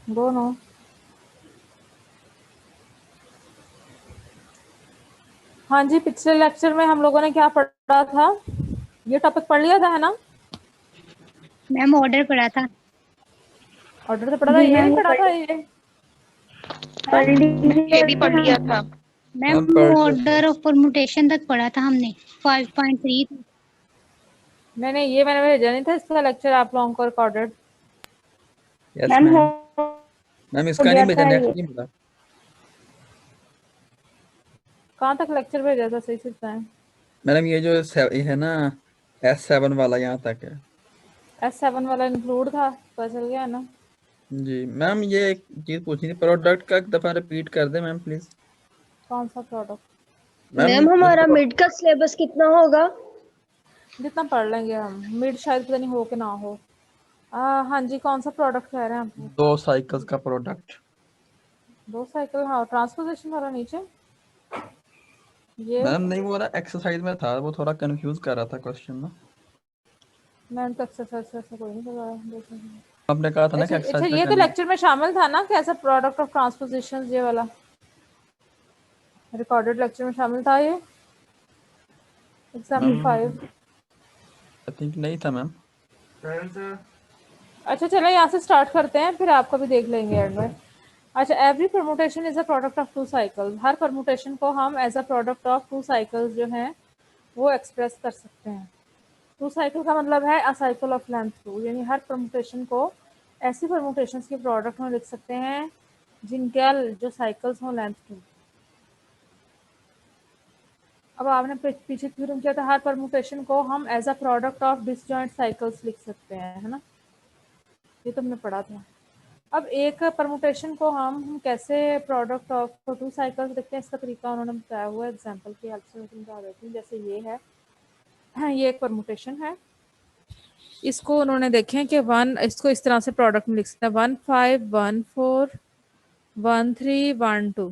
दोनों। हाँ जी, पिछले लेक्चर में हम लोगों ने क्या पढ़ा था? ये टॉपिक पढ़ लिया था, है ना? मैम ऑर्डर पढ़ा था। ऑर्डर तो पढ़ा था, ये नहीं पढ़ा था ये? ये भी पढ़ लिया था मैम ऑर्डर ऑफ परमुटेशन तक पढ़ा था हमने 5.3। नहीं, ये मैंने भेजा नहीं था इसका लेक्चर आप लोगों को रिकॉर्डेड। मैम इसका नहीं भेजा, नेक्स्ट नहीं मिला। कहाँ तक लेक्चर भेजा था, सही से बताएं। मैडम ये जो ये है ना S7 वाला यहाँ तक है। S7 वाला इंक्लूड था, पता चल गया ना? जी मैम, ये एक चीज पूछनी थी, प्रोडक्ट का एक दफा रिपीट कर दे मैम प्लीज। कौन सा प्रोडक्ट? मैम हमारा मिड का सिलेबस कितना होगा? जितना पढ़ लेंगे हम। मिड शायद पता नहीं हो कि ना हो। हाँ जी, कौन सा प्रोडक्ट कह रहे हैं आप? 2 साइकिल्स का प्रोडक्ट। 2 साइकिल, हाँ, ट्रांसपोजिशन वाला नीचे ये। मैम नहीं, वो ना एक्सरसाइज में था, वो थोड़ा कंफ्यूज कर रहा था क्वेश्चन ना। मैंने तो एक्सरसाइज से कोई नहीं बताया। आपने कहा था ना कि अच्छा, एक्सरसाइज में ये तो करनी। लेक्चर में शामिल था ना कि ऐसा प्रोडक्ट ऑफ ट्रांसपोजिशन, ये वाला रिकॉर्डेड लेक्चर में शामिल था ये एग्जाम्पल 5। आई थिंक नहीं था मैम। अच्छा चलो यहाँ से स्टार्ट करते हैं, फिर आपका भी देख लेंगे एंड में। अच्छा, every permutation is a product of 2 cycles. हर परमुटेशन को हम as a product of 2 cycles जो हैं वो एक्सप्रेस कर सकते हैं। 2 साइकिल का मतलब है अ साइकिल ऑफ लेंथ 2, यानी हर परमुटेशन को ऐसी परमुटेशन के प्रोडक्ट में लिख सकते हैं जिनके जो साइकिल्स हों लेंथ 2। अब आपने पीछे थ्योरम किया था, हर परमुटेशन को हम as a product of disjoint cycles लिख सकते हैं, है ना? ये तो हमने पढ़ा था। अब एक परमुटेशन को हम कैसे प्रोडक्ट ऑफ 2 साइकिल्स देखते हैं, इसका तरीका उन्होंने बताया हुआ है एग्जांपल की हेल्प से। मैं समझा देती हूँ। जैसे ये है, ये एक परमुटेशन है। इसको उन्होंने देखें कि इसको इस तरह से प्रोडक्ट में लिख सकते हैं 1 5 1 4 1 3 1 2।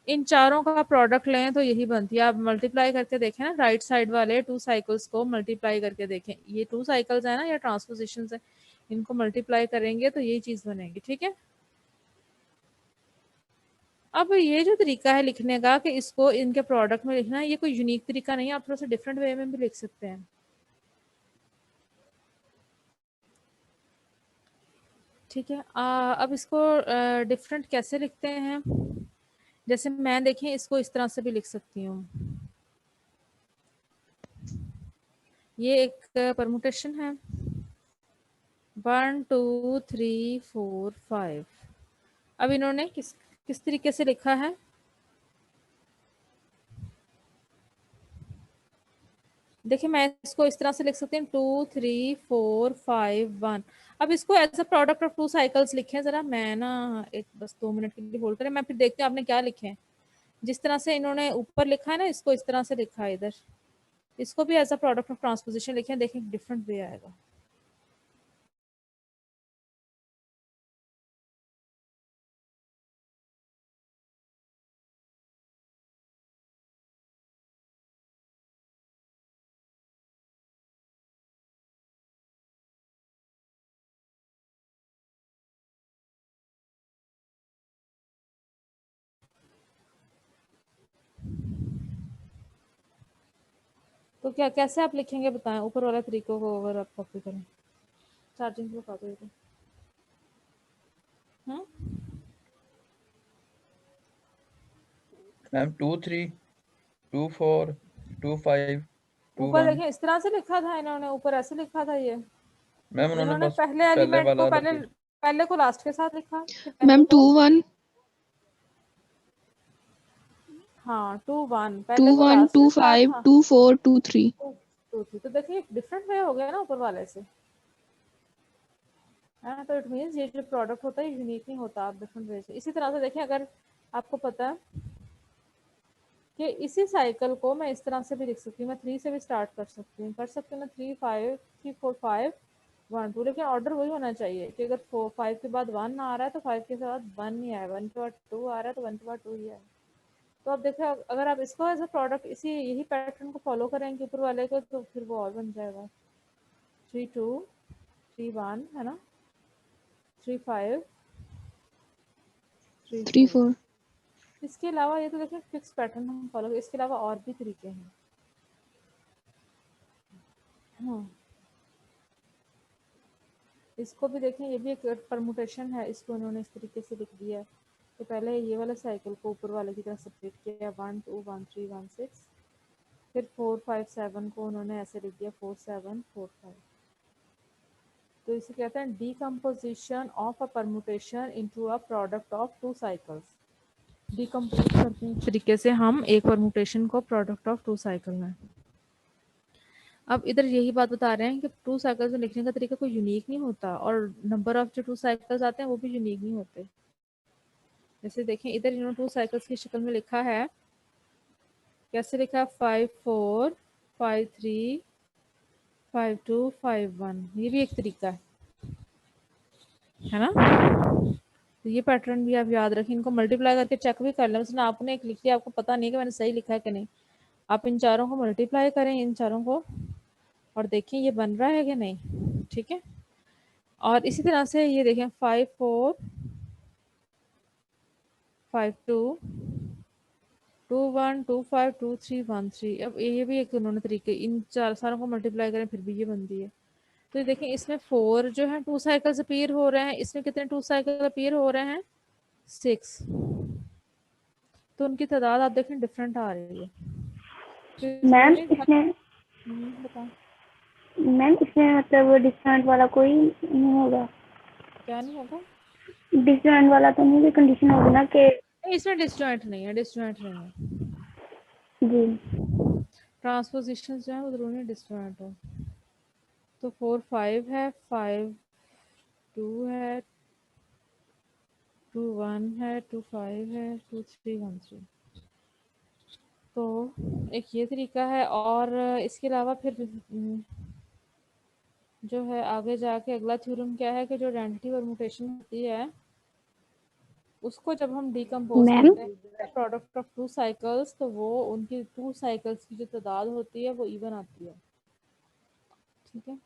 इन चारों का प्रोडक्ट लें तो यही बनती है। आप मल्टीप्लाई करके देखें ना, राइट साइड वाले 2 साइकिल्स को मल्टीप्लाई करके देखें। ये 2 साइकिल्स है ना, या ट्रांसपोजिशन है, इनको मल्टीप्लाई करेंगे तो यही चीज बनेगी। ठीक है। अब ये जो तरीका है लिखने का कि इसको इनके प्रोडक्ट में लिखना है, ये कोई यूनिक तरीका नहीं है। आप थोड़ा सा डिफरेंट वे में भी लिख सकते हैं। ठीक है। अब इसको डिफरेंट कैसे लिखते हैं? जैसे मैं देखें, इसको इस तरह से भी लिख सकती हूँ। ये एक परमुटेशन है 1 2 3 4 5। अब इन्होंने किस तरीके से लिखा है? देखिए, मैं इसको इस तरह से लिख सकती हूँ 2 3 4 5 1। अब इसको as a product of 2 cycles लिखे जरा। मैं ना एक बस 2 मिनट के लिए होल्ड करें, मैं फिर देखती हूँ आपने क्या लिखे हैं। जिस तरह से इन्होंने ऊपर लिखा है ना, इसको इस तरह से लिखा है इधर, इसको भी as a product of transposition लिखे, देखें डिफरेंट वे आएगा। तो क्या कैसे आप लिखेंगे बताएं, ऊपर वाला तरीकों को अगर आप कॉपी करें। चार्जिंग को कॉपी करें। मैम 2 3 2 4 2 5 2 ऊपर 1। देखें, इस तरह से लिखा था इन्होंने, ऊपर ऐसे लिखा था ये। मैम उन्होंने इन्होंने बस पहले पहले एलिमेंट को वाला रिपीट। पहले को लास्ट के साथ लिखा, फिर पहले मैम 2 को 1 हाँ 2 1, 2 पहले को 1 लास्ट 2 के साथ। 5 हाँ 2 4 2 3। 2 3, तो देखिए डिफरेंट वे हो गया ना ऊपर वाले से, है ना? तो इट मीन्स ये जो प्रोडक्ट होता है यूनिक नहीं होता, आप डिफरेंट वे से। इसी तरह से देखिए, अगर आपको पता है कि इसी साइकिल को मैं इस तरह से भी लिख सकती हूँ, मैं 3 से भी स्टार्ट कर सकती हूँ ना, 3 5 3 4 5 1 2। लेकिन ऑर्डर वही होना चाहिए कि अगर 5 के बाद 1 आ रहा है तो 5 के बाद 1 नहीं आया, 1 के बाद 2 आ रहा है तो 1 के बाद 2 ही आया। तो आप देखो, अगर आप इसको एज अ प्रोडक्ट इसी यही पैटर्न को फॉलो करेंगे ऊपर वाले को, तो फिर वो और बन जाएगा 3 2 3 1, है ना? 3 5 3 4। इसके अलावा ये तो देखिए फिक्स पैटर्न हम फॉलो करें, इसके अलावा और भी तरीके हैं। हाँ, इसको भी देखें, ये भी एक परमुटेशन है, इसको उन्होंने इस तरीके से लिख दिया है। तो पहले ये वाला साइकिल को ऊपर वाले की तरह सेपरेट किया, 1 2 1 3 1 6, फिर 4 5 7 को उन्होंने ऐसे लिख दिया 4 7 4 5। तो इसे कहते हैं decomposition of a permutation into a product of 2 cycles. Decompose करते हैं इस तरीके से हम एक परमुटेशन को प्रोडक्ट ऑफ 2 साइकिल में। अब इधर यही बात बता रहे हैं कि 2 साइकिल्स में लिखने का तरीका कोई यूनिक नहीं होता, और नंबर ऑफ जो 2 साइकिल्स आते हैं वो भी यूनिक नहीं होते। जैसे देखें इधर इन्होंने 2 साइकिल्स की शक्ल में लिखा है, कैसे लिखा है, 5 4 5 3 5 2 5 1। ये भी एक तरीका है ना। तो ये पैटर्न भी आप याद रखें, इनको मल्टीप्लाई करके चेक भी कर लें। उसने आपने एक लिख लिया, आपको पता नहीं कि मैंने सही लिखा है कि नहीं, आप इन चारों को मल्टीप्लाई करें, इन चारों को, और देखें ये बन रहा है कि नहीं। ठीक है, और इसी तरह से ये देखें 5 4 5 2 2 1 2 5 2 3 1 3। अब ये भी एक उन्होंने तरीके, इन चार सारों को मल्टीप्लाई करें फिर भी ये बनती है। तो ये देखें इसमें 4 जो है 2 साइकिल्स अपीयर हो रहे हैं, इसमें कितने 2 साइकिल अपीयर हो रहे हैं, 6। तो उनकी तादाद आप देखें डिफरेंट आ रही है। तो मैम इसमें बताओ मतलब डिस्काउंट वाला कोई नहीं होगा? क्या नहीं होगा? डिस्काउंट वाला तो नहीं, कंडीशन होगी ना कि नहीं, इसमें डिस्जॉइंट नहीं है, डिस्जॉइंट नहीं है। जी ट्रांसपोजिशन जो है वो दोनों डिस्जॉइंट हो। तो 4 5 है, 5 2 है, 2 1 है, 2 5 है, 2 3 1 3। तो एक ये तरीका है, और इसके अलावा फिर जो है आगे जाके अगला थ्योरम क्या है कि जो आइडेंटिटी परमुटेशन होती है उसको जब हम डिकम्पोज मैम करते हैं प्रोडक्ट ऑफ 2 साइकिल्स, तो वो उनकी 2 साइकिल्स की जो तादाद होती है वो इवन आती है। ठीक है,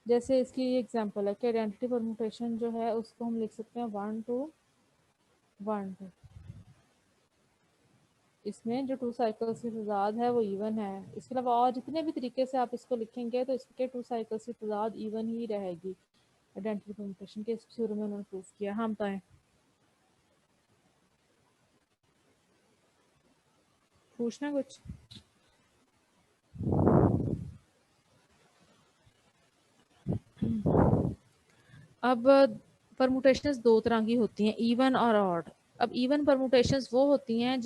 जैसे इसकी ये एग्जांपल है कि आइडेंटिटी परमुटेशन जो है उसको हम लिख सकते हैं 1 2 1 2। इसमें जो 2 साइकिल्स की तादाद है वो इवन है। इसके अलावा और जितने भी तरीके से आप इसको लिखेंगे तो इसके 2 साइकिल्स की तादाद इवन ही रहेगी। आइडेंटिटी परमुटेशन के इस थ्योरम में उन्होंने प्रूफ किया। हम बताएं, पूछना कुछ? अब परमुटेशंस 2 तरह की होती हैं, इवन और ऑड। अब इवन परमुटेशंस वो होती हैं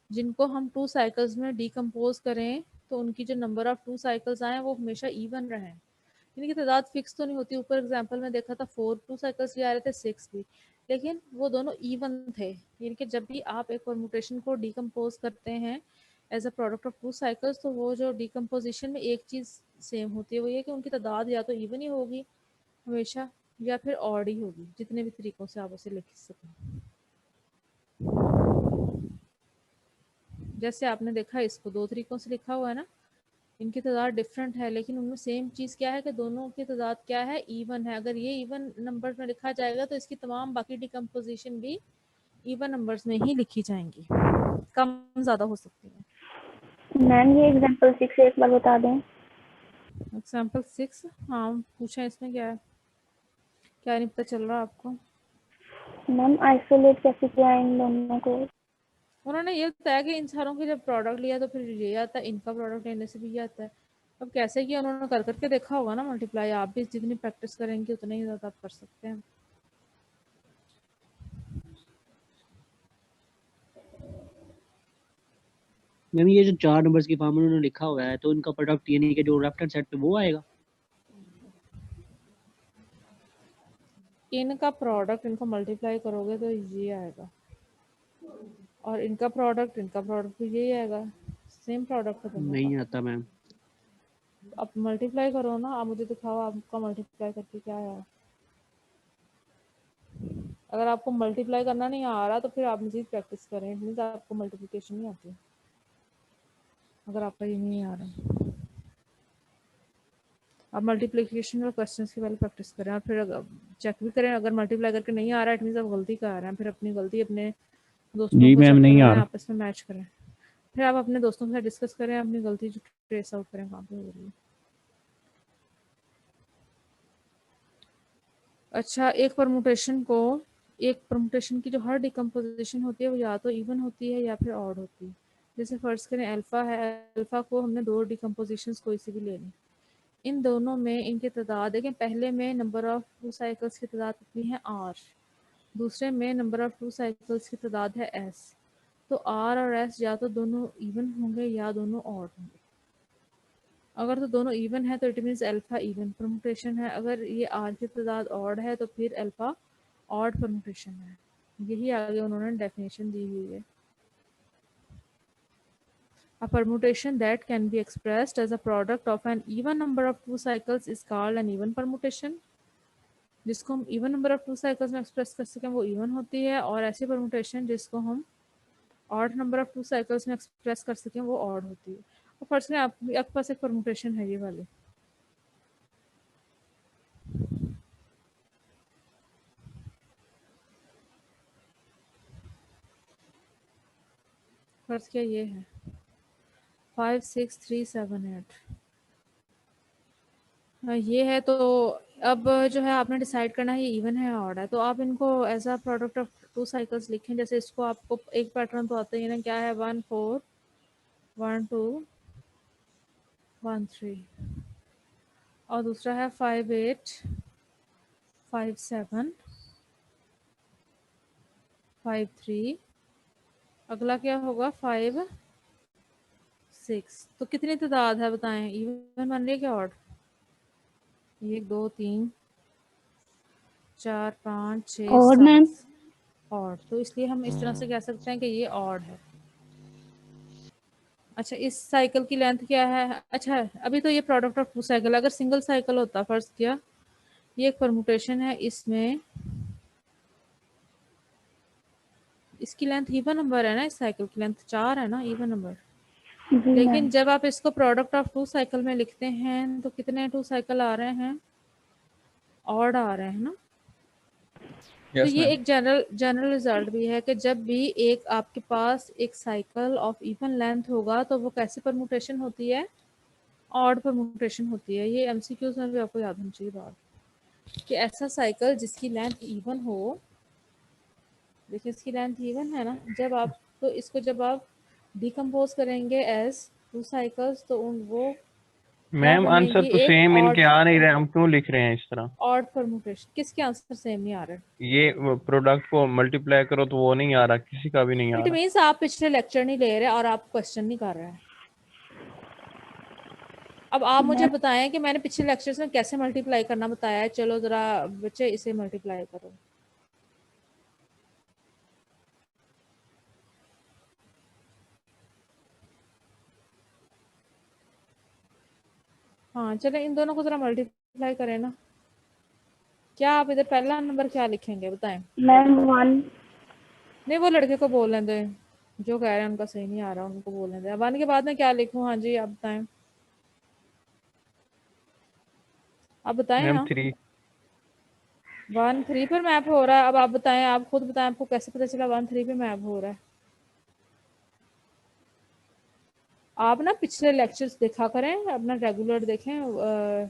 जिनको हम 2 साइकिल्स में डिकम्पोज करें तो उनकी जो नंबर ऑफ 2 साइकिल्स आए वो हमेशा इवन रहें, इनकी तादाद फिक्स तो नहीं होती। ऊपर एग्जांपल में देखा था 4 2 साइकिल्स भी आ रहे थे, 6 भी, लेकिन वो दोनों इवन थे। यानी कि जब भी आप एक परमुटेशन को डिकम्पोज करते हैं as a product of 2 cycles, तो वो जो डिकम्पोजिशन में एक चीज़ सेम होती है, वो ये कि उनकी तादाद या तो इवन ही होगी हमेशा, या फिर ऑड ही होगी, जितने भी तरीकों से आप उसे लिख सकें। जैसे आपने देखा इसको 2 तरीकों से लिखा हुआ है ना, इनकी तादाद डिफरेंट है लेकिन उनमें सेम चीज़ क्या है कि दोनों की तादाद क्या है, इवन है। अगर ये इवन नंबर्स में लिखा जाएगा तो इसकी तमाम बाकी डिकम्पोजिशन भी इवन नंबर्स में ही लिखी जाएंगी, कम ज़्यादा हो सकती है। मैम ये एग्जांपल 6 एक बार बता दें। एग्जाम्पल 6, हाँ पूछा, इसमें क्या है, क्या नहीं पता चल रहा आपको? मैम आइसोलेट कैसे किया इन दोनों को? उन्होंने ये बताया कि इन सारों के जब प्रोडक्ट लिया तो फिर ये आता है, इनका प्रोडक्ट लेने से भी ये आता है। अब कैसे किया उन्होंने कर करके देखा होगा ना मल्टीप्लाई, आप भी जितनी प्रैक्टिस करेंगे उतना ही ज़्यादा आप कर सकते हैं। मैम ये जो 4 नंबर्स की फॉर्म उन्होंने लिखा हुआ है तो इनका प्रोडक्ट यानी कि जो लेफ्ट हैंड साइड पे वो आएगा? इनका प्रोडक्ट इनको मल्टीप्लाई करोगे तो ये आएगा, और इनका प्रोडक्ट तो यही आएगा, सेम प्रोडक्ट है दोनों का। नहीं आता मैम। अब मल्टीप्लाई करो ना, आप मुझे दिखाओ आपका मल्टीप्लाई करके क्या आया। अगर आपको मल्टीप्लाई करना नहीं आ रहा तो फिर आप मज़ीद प्रैक्टिस करें, मीन्स आपको मल्टीप्लिकेशन नहीं आती अगर आपका ये नहीं आ रहा। अब मल्टीप्लिकेशन और क्वेश्चंस की पहले प्रैक्टिस करें और फिर चेक भी करें, अगर मल्टीप्लाई करके नहीं आ रहा है इट मीन्स आप गलती कर रहे हैं, फिर अपनी गलती अपने दोस्तों जी को मैम चेक नहीं आ करें, रहा। आपस में मैच करें, फिर आप अपने दोस्तों के साथ डिस्कस करें, अपनी गलती जो ट्रेस आउट करें कहाँ पे हो रही है। अच्छा, एक परमुटेशन की जो हर डिकम्पोजिशन होती है वो या तो इवन होती है या फिर ऑड होती है। जैसे फर्ज करें अल्फा है, अल्फा को हमने 2 डिकम्पोजिशंस कोई सी भी लेनी, इन दोनों में इनकी तादाद देखें, पहले में नंबर ऑफ 2 साइकिल्स की तादाद कितनी है r, दूसरे में नंबर ऑफ 2 साइकिल्स की तादाद है s। तो r और s या तो दोनों इवन होंगे या दोनों ऑड होंगे। अगर तो दोनों इवन है तो it means alpha even permutation है, अगर ये r की तादाद ऑड है तो फिर अल्फा ऑड परमुटेशन है। यही आगे उन्होंने डेफिनेशन दी हुई है। A permutation that can be expressed as a product of an even number of 2 cycles is called an even permutation। जिसको हम इवन नंबर ऑफ 2 साइकिल्स में एक्सप्रेस कर सकें वो इवन होती है, और ऐसी परमुटेशन जिसको हम ऑड नंबर ऑफ 2 साइकिल्स में एक्सप्रेस कर सकें वो ऑड होती है। और फर्स्ट में आपके पास एक परमुटेशन है ये वाली, फर्स्ट क्या ये है 5 6 3 7 8, ये है। तो अब जो है आपने डिसाइड करना है ये इवन है ऑड है, तो आप इनको as a product of 2 cycles लिखें। जैसे इसको आपको एक पैटर्न तो आता ही है ना, क्या है 1 4 1 2 1 3, और दूसरा है 5 8 5 7 5 3, अगला क्या होगा 5 6। तो कितनी तादाद है बताएं, इवन बन रही है क्या ऑड? 1 2 3 4 5 6 और मैम 7 ऑड, तो इसलिए हम इस तरह से कह सकते हैं कि ये ऑड है। अच्छा, इस साइकिल की लेंथ क्या है? अच्छा, अभी तो ये प्रोडक्ट ऑफ 2 साइकिल, अगर सिंगल साइकिल होता फर्स्ट किया, ये एक परमुटेशन है, इसमें इसकी लेंथ इवन नंबर है ना, इस साइकिल की लेंथ 4 है ना, इवन नंबर। जी लेकिन मैम। जब आप इसको प्रोडक्ट ऑफ 2 साइकिल में लिखते हैं तो कितने 2 साइकिल आ रहे हैं? ऑड आ रहे हैं ना। तो यस ये मैम। एक जनरल रिजल्ट भी है कि जब भी एक आपके पास एक साइकिल ऑफ इवन लेंथ होगा तो वो कैसी परमुटेशन होती है? ऑड परमुटेशन होती है। ये एमसीक्यूज में भी आपको याद होनी चाहिए बात, कि ऐसा साइकिल जिसकी लेंथ इवन हो, देखिए इसकी लेंथ इवन है ना, जब आप तो इसको जब आप डिकम्पोज करेंगे एज 2 साइकिल्स तो वो क्या मैम आंसर बनेगी? तो एक सेम इनके ऑड आ नहीं रहे, हम क्यों लिख रहे हैं इस तरह? Odd permutation. किसके आंसर सेम नहीं आ रहे? ये प्रोडक्ट को मल्टीप्लाई करो तो वो नहीं आ रहा, किसी का भी नहीं आ इट रहा। मीन्स आप पिछले लेक्चर नहीं ले रहे और आप क्वेश्चन नहीं कर रहे हैं। अब आप मुझे बताएं कि मैंने पिछले लेक्चर्स में कैसे मल्टीप्लाई करना बताया है। चलो जरा बच्चे इसे मल्टीप्लाई करो। हाँ चले, इन दोनों को जरा मल्टीप्लाई करें ना। क्या आप इधर पहला नंबर क्या लिखेंगे बताएं? मैम 1। नहीं, वो लड़के को बोलने दें, जो कह रहे हैं उनका सही नहीं आ रहा, उनको बोलने दें। अब 1 के बाद में क्या लिखूं? हाँ जी आप बताएं, आप बताएं। मैम हाँ 3। 1 3 पर मैप हो रहा है। अब आप बताएं, आप खुद बताएं, आपको कैसे पता चला 1 3 पे मैप हो रहा है? आप ना पिछले लेक्चर्स देखा करें, अपना रेगुलर देखें।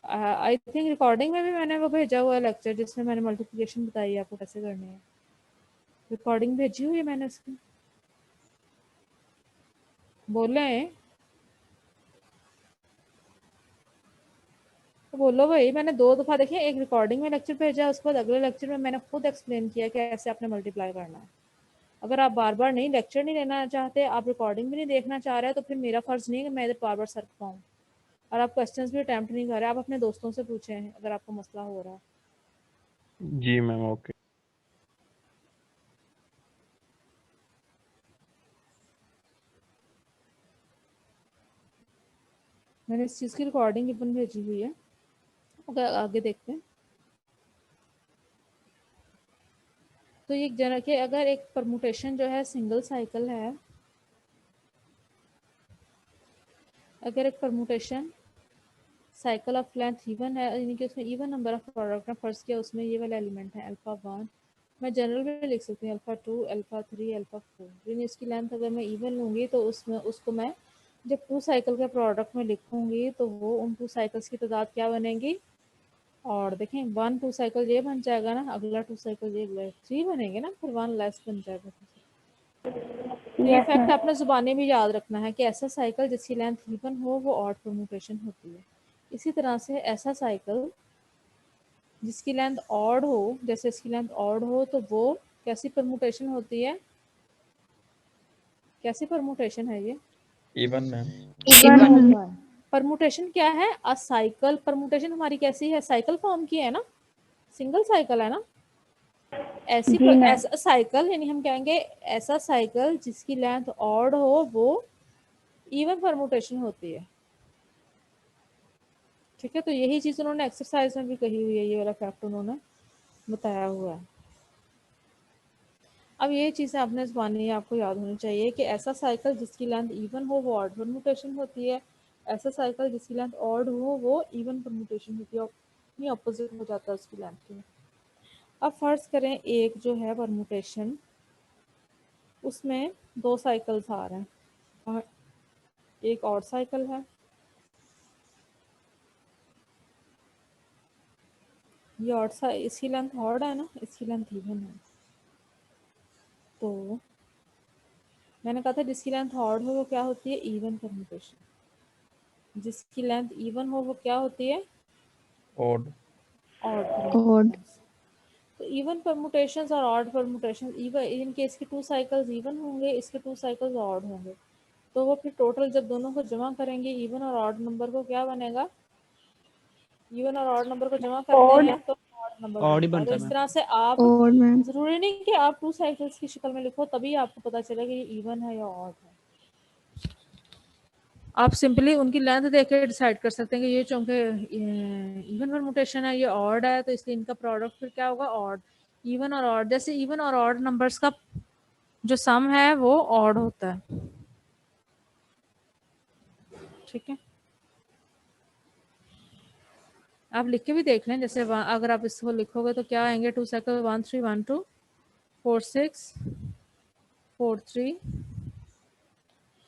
आई थिंक रिकॉर्डिंग में भी मैंने वो भेजा हुआ है लेक्चर जिसमें मैंने मल्टीप्लिकेशन बताई है आपको कैसे करनी है। रिकॉर्डिंग भेजी हुई है मैंने उसकी, बोले तो बोलो भाई। मैंने 2 दफ़ा देखिए, एक रिकॉर्डिंग में लेक्चर भेजा, उसके बाद अगले लेक्चर में मैंने खुद एक्सप्लेन किया कि कैसे आपने मल्टीप्लाई करना है। अगर आप बार बार नहीं लेक्चर नहीं लेना चाहते, आप रिकॉर्डिंग भी नहीं देखना चाह रहे, तो फिर मेरा फ़र्ज़ नहीं है कि मैं इधर बार बार सर पाऊँ और आप क्वेश्चंस भी अटैम्प्ट नहीं कर रहे। आप अपने दोस्तों से पूछें अगर आपको मसला हो रहा है। जी मैम ओके। मैंने इस चीज़ की रिकॉर्डिंग इवन भेजी हुई है, आगे देखते हैं। तो ये जरा कि अगर एक परमुटेशन जो है सिंगल साइकिल है, अगर एक permutation cycle of length even है, यानी कि उसमें इवन नंबर ऑफ प्रोडक्ट है, फर्स्ट किया उसमें ये वाला एलिमेंट है अल्फा 1, मैं जनरल में लिख सकती हूँ अल्फा 2, अल्फा 3, अल्फा 4, यानी इसकी लेंथ अगर मैं इवन लूँगी तो उसमें उसको मैं जब 2 साइकिल के प्रोडक्ट में लिखूँगी तो वो उन 2 साइकिल्स की तादाद क्या बनेगी, और देखें 1 2 साइकिल ये बन जाएगा ना, अगला 2 साइकिल ये, अगला 3 बनेंगे ना, फिर 1 लेस बन जाएगा। तो ये Yes, फैक्ट ma'am. आपने जुबानी भी याद रखना है कि ऐसा साइकिल जिसकी लेंथ इवन हो वो ऑड परम्यूटेशन होती है। इसी तरह से ऐसा साइकिल जिसकी लेंथ ऑड हो, जैसे इसकी लेंथ ऑड हो तो वो कैसी परम्यूटेशन होती है, कैसी परम्यूटेशन है ये, इवन मैम। Even. परम्यूटेशन क्या है, अ साइकिल, परम्यूटेशन हमारी कैसी है, साइकिल फॉर्म की है ना, सिंगल साइकिल है ना, ऐसी जी मैम. ऐसा साइकिल, यानी हम कहेंगे ऐसा साइकिल जिसकी लेंथ ऑड हो वो इवन परम्यूटेशन होती है। ठीक है, तो यही चीज उन्होंने एक्सरसाइज में भी कही हुई है, ये वाला फैक्ट उन्होंने बताया हुआ है। अब ये चीज़ें आपने ज़बानी आपको याद होनी चाहिए कि ऐसा साइकिल जिसकी लेंथ इवन हो वो ऑड परम्यूटेशन होती है, ऐसा साइकिल जिसकी लेंथ ऑड हो वो इवन परम्यूटेशन होती है, अपनी अपोजिट हो जाता है उसकी लेंथ के। अब फर्ज करें एक जो है परम्यूटेशन उसमें 2 साइकिल्स आ रहे हैं और एक और साइकिल है, ये और इसकी लेंथ ऑड है ना, इसकी लेंथ इवन है। तो मैंने कहा था जिसकी लेंथ ऑड हो वो क्या होती है, इवन परम्यूटेशन, जिसकी लेंथ इवन हो वो क्या होती है, ऑड। Odd permutations. तो इवन परम्यूटेशंस और ऑड परम्यूटेशंस, इवन इनके इसके 2 साइकिल्स इवन होंगे, इसके 2 साइकिल्स ऑड होंगे, तो वो फिर टोटल जब दोनों को जमा करेंगे इवन और ऑड नंबर को क्या बनेगा, इवन और ऑड नंबर को जमा करते हैं तो ऑड नंबर ऑड ही बनता है। तो बनता है इस मैम। तरह से आप और मैम. जरूरी नहीं कि आप 2 साइकिल्स की शक्ल में लिखो तभी आपको पता चलेगा ये इवन है या ऑड है, आप सिंपली उनकी लेंथ देख के डिसाइड कर सकते हैं कि ये चूंकि इवन परम्यूटेशन है ये ऑड है तो इसलिए इनका प्रोडक्ट फिर क्या होगा, ऑड। इवन और ऑड, जैसे इवन और ऑड नंबर्स का जो सम है वो ऑड होता है। ठीक है, आप लिख के भी देख लें, जैसे अगर आप इसको लिखोगे तो क्या आएंगे, 2 साइकिल 1 3 1 2 4 6 4 3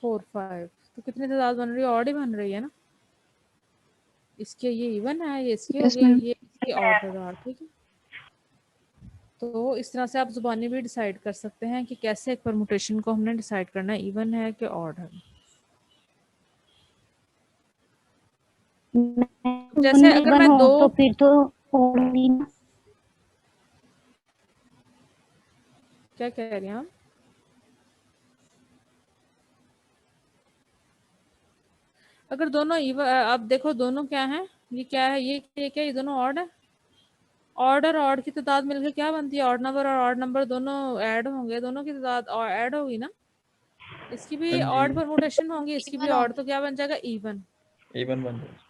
4 5, तो कितनी तादाद बन रही है, ऑड ही बन रही है ना, इसके ये इवन है, ये इसके हो गए, ये इसकी ऑड तादाद। ठीक है, तो इस तरह से आप जुबानी भी डिसाइड कर सकते हैं कि कैसे एक परम्यूटेशन को हमने डिसाइड करना है, इवन है कि ऑड है। जैसे अगर मैं दो, तो फिर तो होगी ना। क्या कह रही हैं आप, अगर दोनों इवन, आप देखो दोनों क्या है, ये क्या है, ये क्या, ये दोनों ऑड है, ऑड और ऑड की तादाद मिलकर क्या बनती है, ऑड नंबर और ऑड नंबर दोनों ऐड होंगे, दोनों की तादाद ऐड होगी ना, इसकी भी हाँ ऑड जी, परम्यूटेशन होंगी, इसकी भी ऑड, तो क्या बन जाएगा, इवन। इवन बन जाए।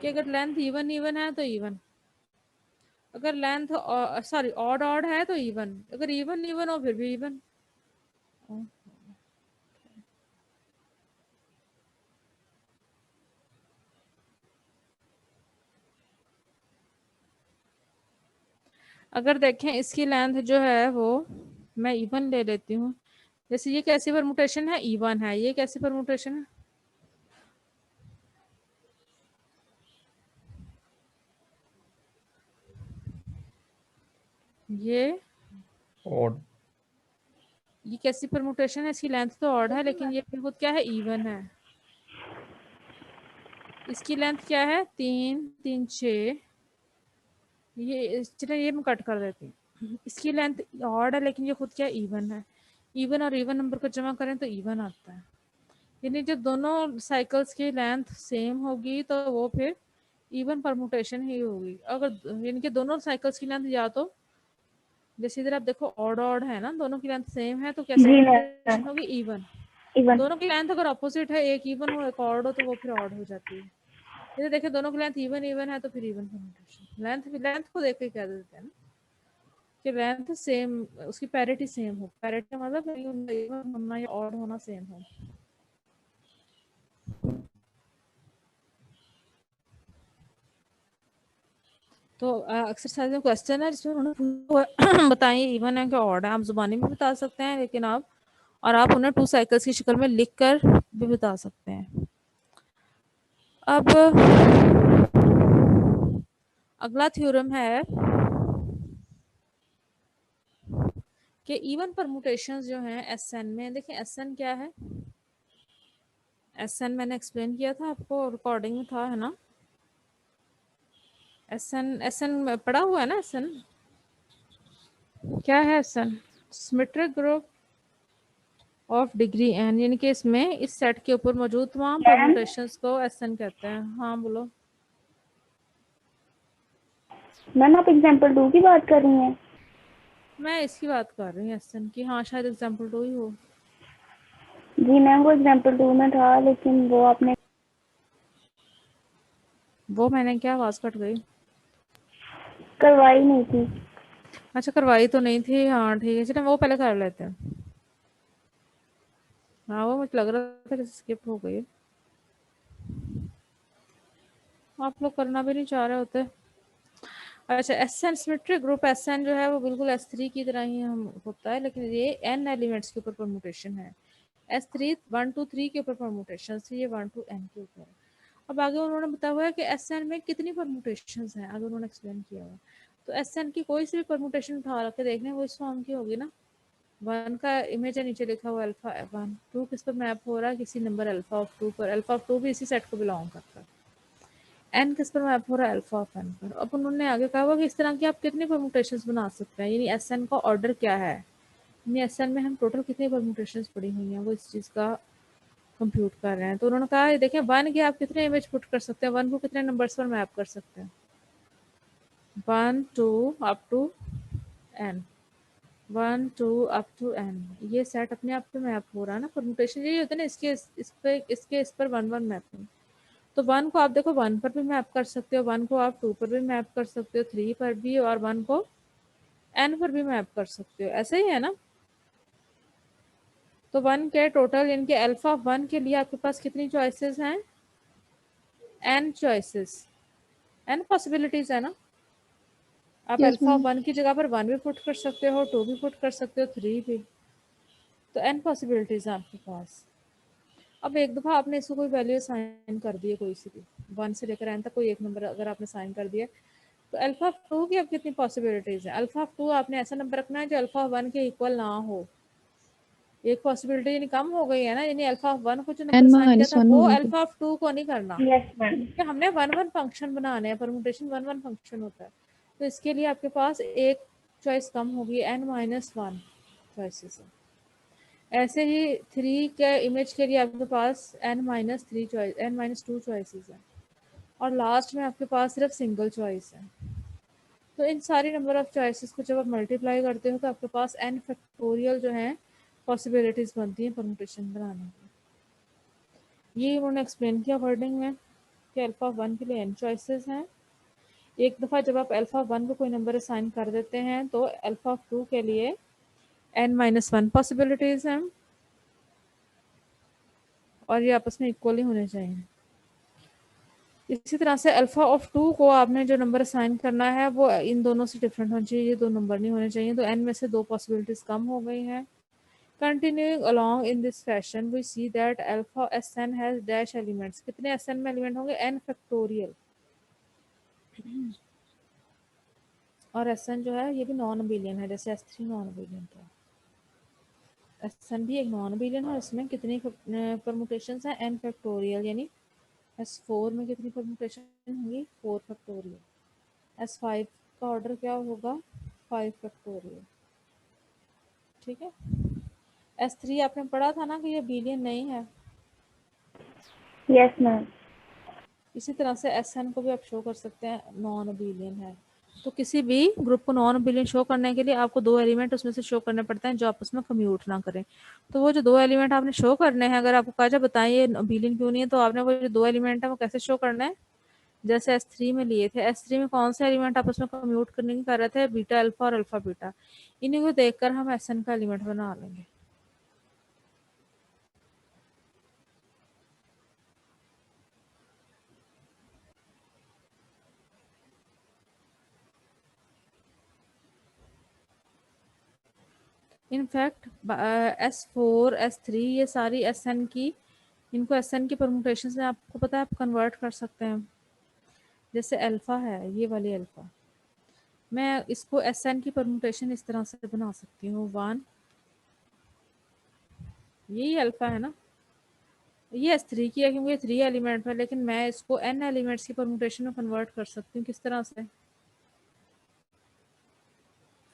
कि अगर लेंथ इवन इवन है तो इवन, अगर लेंथ सॉरी ऑड ऑड है तो इवन, अगर इवन इवन हो फिर भी इवन। अगर देखें इसकी लेंथ जो है वो मैं इवन ले लेती हूँ, जैसे ये कैसी परम्यूटेशन है, इवन है, ये कैसी परम्यूटेशन है, ये ऑड। ये कैसी परम्यूटेशन है, इसकी लेंथ तो ऑड है लेकिन ये फिर खुद क्या है, इवन है। इसकी लेंथ क्या है, 3 3 6, ये चलिए ये मैं कट कर देती हूँ, इसकी लेंथ ऑड है लेकिन ये खुद क्या, इवन है। इवन और इवन नंबर को जमा करें तो इवन आता है, यानी जब दोनों साइकिल्स की लेंथ सेम होगी तो वो फिर इवन परम्यूटेशन ही होगी। अगर यानी कि दोनों साइकिल्स की लेंथ या तो जैसे इधर आप देखो ऑड ऑड है ना, दोनों की लेंथ सेम है तो कैसी जी परम्यूटेशन मैम. होगी, इवन। Even. दोनों की लेंथ अगर अपोजिट है, एक इवन हो एक ऑड हो तो वो फिर ऑड हो जाती है। इधर देखिए दोनों की लेंथ इवन इवन है तो फिर इवन परम्यूटेशन। लेंथ को देख के कह देते हैं ना कि लेंथ सेम, उसकी पैरिटी सेम हो, पैरिटी मतलब इवन होना या ऑड होना सेम हो। तो एक्सरसाइज में क्वेश्चन है जिसमें उन्होंने पूछा हुआ बताइए इवन है कि ऑड है। आप जुबानी में बता सकते हैं, लेकिन आप उन्हें 2 साइकिल्स की शक्ल में लिख कर भी बता सकते हैं। अब अगला थ्योरम है कि इवन परमुटेशंस जो हैं एसएन में, देखिए एसएन क्या है। एसएन मैंने एक्सप्लेन किया था आपको, रिकॉर्डिंग में था, है ना। एसएन पढ़ा हुआ है ना। एसएन क्या है? Sn symmetric group of degree n, यानी कि इसमें इस सेट के ऊपर मौजूद तमाम परमुटेशंस को एसएन कहते हैं। हाँ बोलो। मैम आप एग्जाम्पल 2 की बात कर रही हैं? मैं इसकी बात कर रही हूँ एसएन की। हाँ शायद एग्जाम्पल 2 ही हो। जी मैम वो एग्जाम्पल 2 में था, लेकिन वो आपने मैंने क्या, आवाज कट गई। करवाई नहीं थी। अच्छा करवाई तो नहीं थी। हाँ ठीक है, चलो वो पहले कर लेते हैं। हाँ वो मुझे लग रहा था कि स्किप हो गई। आप लोग करना भी नहीं चाह रहे होते। अच्छा एसएन सिमेट्रिक ग्रुप एसएन जो है वो बिल्कुल एस3 की तरह ही हम होता है, लेकिन ये एन एलिमेंट्स के ऊपर परमुटेशन है। S3 1 2 3 के ऊपर परमुटेशन है, ये 1 2 n के ऊपर है। अब आगे उन्होंने बताया हुआ है कि एसएन में कितनी परमुटेशन हैं, आगे उन्होंने एक्सप्लेन किया हुआ। तो एसएन की कोई सी भी परमुटेशन उठा के देखने वो इस फॉर्म की होगी ना। 1 का इमेज है नीचे लिखा हुआ अल्फा 1, 2 किस पर मैप हो रहा है, किसी नंबर अल्फा ऑफ 2 पर। अल्फा ऑफ 2 भी इसी सेट को बिलोंग करता है। एन किस पर मैप हो रहा है, अल्फा ऑफ एन पर। अब उन्होंने आगे कहा हुआ कि इस तरह की आप कितनी परमुटेशंस बना सकते हैं, यानी एस एन का ऑर्डर क्या है, यानी एस एन में हम टोटल कितनी परमुटेशंस पड़ी हुई हैं वो इस चीज़ का कंप्यूट कर रहे हैं। तो उन्होंने कहा देखें 1 की आप कितने इमेज पुट कर सकते हैं, 1 को कितने नंबर्स पर मैप कर सकते हैं। 1 2 up to n, 1 2 up to n, ये सेट अपने आप पे मैप हो रहा है ना। परमुटेशन यही होता है ना, इस पर 1 1 मैपिंग। तो 1 को आप देखो 1 पर भी मैप कर सकते हो, 1 को आप 2 पर भी मैप कर सकते हो, 3 पर भी, और 1 को n पर भी मैप कर सकते हो। ऐसे ही है ना। तो 1 के टोटल इनके अल्फा 1 के लिए आपके पास कितनी चॉइसेस हैं, n चॉइसेस, n पॉसिबिलिटीज है ना। आप यस अल्फा मैम। 1 की जगह पर 1 भी पुट कर सकते हो, 2 भी पुट कर सकते हो, 3 भी। तो n पॉसिबिलिटीज है आपके पास। अब एक दफ़ा आपने इसको कोई वैल्यू साइन कर दी है, कोई सी भी 1 से लेकर n तक कोई एक नंबर अगर आपने साइन कर दिया, तो अल्फा 2 की अब कितनी पॉसिबिलिटीज है। अल्फा 2 आपने ऐसा नंबर रखना है जो अल्फा 1 के इक्वल ना हो। एक पॉसिबिलिटी यानी कम हो गई है ना, यानी अल्फा 1 को जो नंबर साइन किया था वो अल्फा 2 को नहीं करना, यस मैम। क्योंकि हमने 1 1 फंक्शन बनाने हैं। परमुटेशन 1 1 फंक्शन होता है, तो इसके लिए आपके पास एक चॉइस कम होगी, n माइनस 1 चॉइसेस है। ऐसे ही 3 के इमेज के लिए आपके पास n minus 3 choice, n minus 2 choices है, और लास्ट में आपके पास सिर्फ सिंगल चॉइस है। तो इन सारी नंबर ऑफ चॉइसेस को जब आप मल्टीप्लाई करते हो तो आपके पास n फैक्टोरियल जो है पॉसिबिलिटीज बनती हैं परमुटेशन बनाने की। ये उन्होंने एक्सप्लेन किया वर्डिंग में कि अल्फा 1 के लिए n चॉइसेस हैं। एक दफ़ा जब आप अल्फा 1 को कोई नंबर असाइन कर देते हैं तो अल्फा 2 के लिए n माइनस 1 पॉसिबिलिटीज हैं, और ये आपस में इक्वल ही होने चाहिए। इसी तरह से अल्फा ऑफ 2 को आपने जो नंबर असाइन करना है वो इन दोनों से डिफरेंट होना चाहिए, ये दो नंबर नहीं होने चाहिए। तो n में से 2 पॉसिबिलिटीज कम हो गई हैं। Continuing along in this fashion, we see that alpha Sn has dash elements. कितने Sn में एलिमेंट होंगे, n फैक्टोरियल। और Sn जो है ये भी नॉन अबिलियन है, जैसे S3 नॉन अबिलियन था। Sn भी एक नॉन अबिलियन है, उसमें कितनी परमुटेशंस हैं, n फैक्टोरियल, यानी S4 में कितनी परमुटेशन होंगी, 4 फैक्टोरियल। S5 का ऑर्डर क्या होगा, 5 फैक्टोरियल। ठीक है। S3 आपने पढ़ा था ना कि ये बिलियन नहीं है। Yes ma'am. इसी तरह से Sn को भी आप शो कर सकते हैं नॉन अबिलियन है। तो किसी भी ग्रुप को नॉन अबिलियन शो करने के लिए आपको 2 एलिमेंट उसमें से शो करने पड़ते हैं जो आपस में कम्यूट ना करें। तो वो जो 2 एलिमेंट आपने शो करने हैं, अगर आपको कहा जाए बताइए अबिलियन क्यों नहीं है, तो आपने वो जो 2 एलिमेंट है वो कैसे शो करना है, जैसे S3 में लिए थे। S3 में कौन से एलिमेंट आपस में कम्यूट करने की कर रहे थे, बीटा अल्फा और अल्फा बीटा। इन्हीं को देखकर हम Sn का एलिमेंट बना लेंगे। इनफैक्ट S4 S3 ये सारी SN की, इनको SN की परमुटेशन में आपको पता है आप कन्वर्ट कर सकते हैं। जैसे अल्फ़ा है, ये वाली अल्फ़ा, मैं इसको SN की परमुटेशन इस तरह से बना सकती हूँ 1, यही अल्फ़ा है ना, ये S3 की है क्योंकि ये 3 एलिमेंट है, लेकिन मैं इसको N एलिमेंट्स की परमुटेशन में कन्वर्ट कर सकती हूँ। किस तरह से?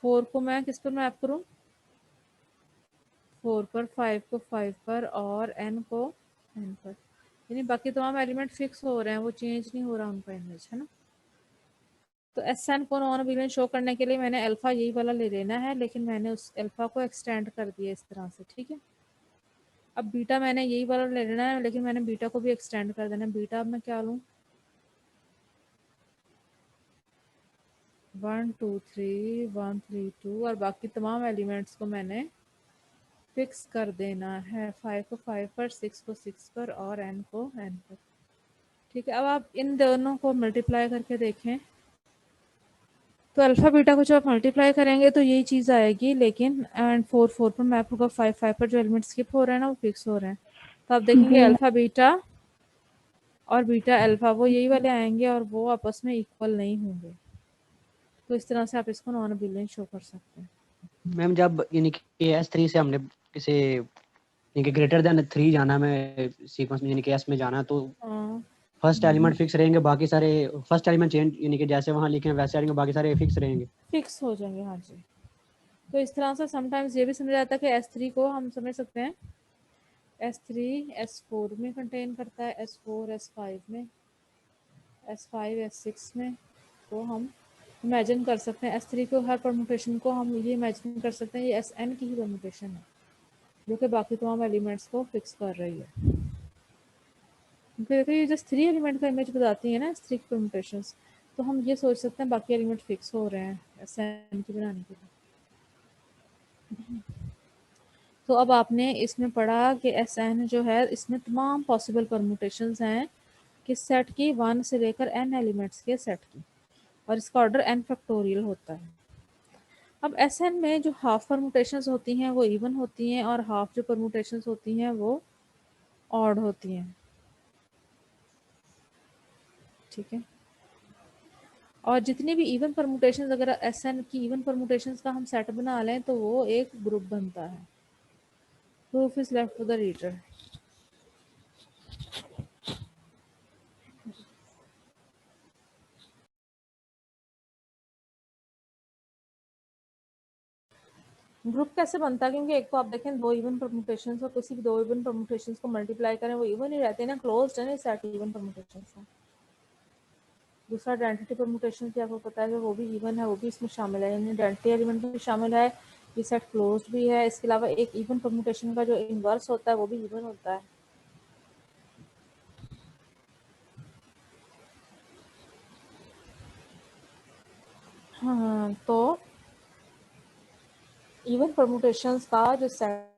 4 को मैं किस पर मैप करूँ? 4 पर, 5 को 5 पर और N को N पर, यानी बाकी तमाम एलिमेंट फिक्स हो रहे हैं, वो चेंज नहीं हो रहा उनका इमेज, है ना। तो SN को नॉन अबेलियंट शो करने के लिए मैंने अल्फ़ा यही वाला ले लेना है, लेकिन मैंने उस अल्फ़ा को एक्सटेंड कर दिया इस तरह से, ठीक है। अब बीटा मैंने यही वाला ले लेना है, लेकिन मैंने बीटा को भी एक्सटेंड कर देना है। बीटा अब मैं क्या लूँ? 1 2 3 1 3 2 और बाकी तमाम एलिमेंट्स को मैंने फिक्स कर देना है। 5 को 5 पर, 6 को 6 पर और N को N पर, ठीक है। अब आप इन दोनों को मल्टीप्लाई करके देखें तो अल्फ़ा बीटा को जब आप मल्टीप्लाई करेंगे तो यही चीज़ आएगी, लेकिन एंड 4 4 पर मैप होगा, 5 5 पर जो एलिमेंट स्किप हो रहे हैं ना वो फिक्स हो रहे हैं। तो आप देखेंगे जी अल्फ़ा बीटा और बीटा अल्फ़ा वो यही वाले आएंगे और वो आपस में इक्वल नहीं होंगे। तो इस तरह से आप इसको नॉन अबेलियंट शो कर सकते हैं। मैम जब यानी कि S3 से हमने किसी यानी कि ग्रेटर देन 3 जाना में सीक्वेंस में यानी कि S में जाना, तो हाँ, फर्स्ट एलिमेंट फिक्स रहेंगे, बाकी सारे फर्स्ट एलिमेंट चेंज यानी कि जैसे वहाँ लिखे हैं वैसे रहेंगे, बाकी सारे फिक्स रहेंगे। फिक्स हो जाएंगे, हाँ जी। तो इस तरह से समटाइम्स ये भी समझ आता है कि S3 को हम समझ सकते हैं S3 S4 में कंटेन करता है, S4 S5 में, S5 S6 में। तो हम इमेजिन कर सकते हैं S3 को, हर परमुटेशन को हम ये इमेजिन कर सकते हैं ये SN की ही परमुटेशन है जो कि बाकी तमाम एलिमेंट्स को फिक्स कर रही है। क्योंकि देखो ये जस्ट 3 एलिमेंट का इमेज बताती है ना S3 की परमुटेशंस, तो हम ये सोच सकते हैं बाकी एलिमेंट फिक्स हो रहे हैं SN की बनाने के लिए। तो अब आपने इसमें पढ़ा कि SN जो है इसमें तमाम पॉसिबल परमुटेशंस हैं किस सेट की, 1 से लेकर n एलिमेंट्स के सेट की, और इसका ऑर्डर n फैक्टोरियल होता है। अब SN में जो हाफ परमुटेशंस होती हैं वो इवन होती हैं और हाफ जो परमुटेशंस होती हैं वो ऑड होती हैं, ठीक है। और जितनी भी इवन परमुटेशंस, अगर SN की इवन परमुटेशंस का हम सेट बना लें तो वो एक ग्रुप बनता है। Proof is left for the reader. Group कैसे बनता है? क्योंकि एक तो आप देखें दो इवन परमुटेशंस और किसी भी दो इवन परमुटेशंस को मल्टीप्लाई करें वो इवन ही रहते हैं ना, क्लोज्ड है ना सेट इवन परमुटेशंस का। दूसरा आइडेंटिटी परमुटेशन की आपको पता है कि वो भी इवन है, वो भी इसमें शामिल है, यानी आइडेंटिटी एलिमेंट भी शामिल है, ये सेट क्लोज्ड भी है। इसके अलावा एक इवन परमुटेशन का जो इनवर्स होता है वो भी इवन होता है। हाँ, तो इवन परमुटेशंस का जो सेट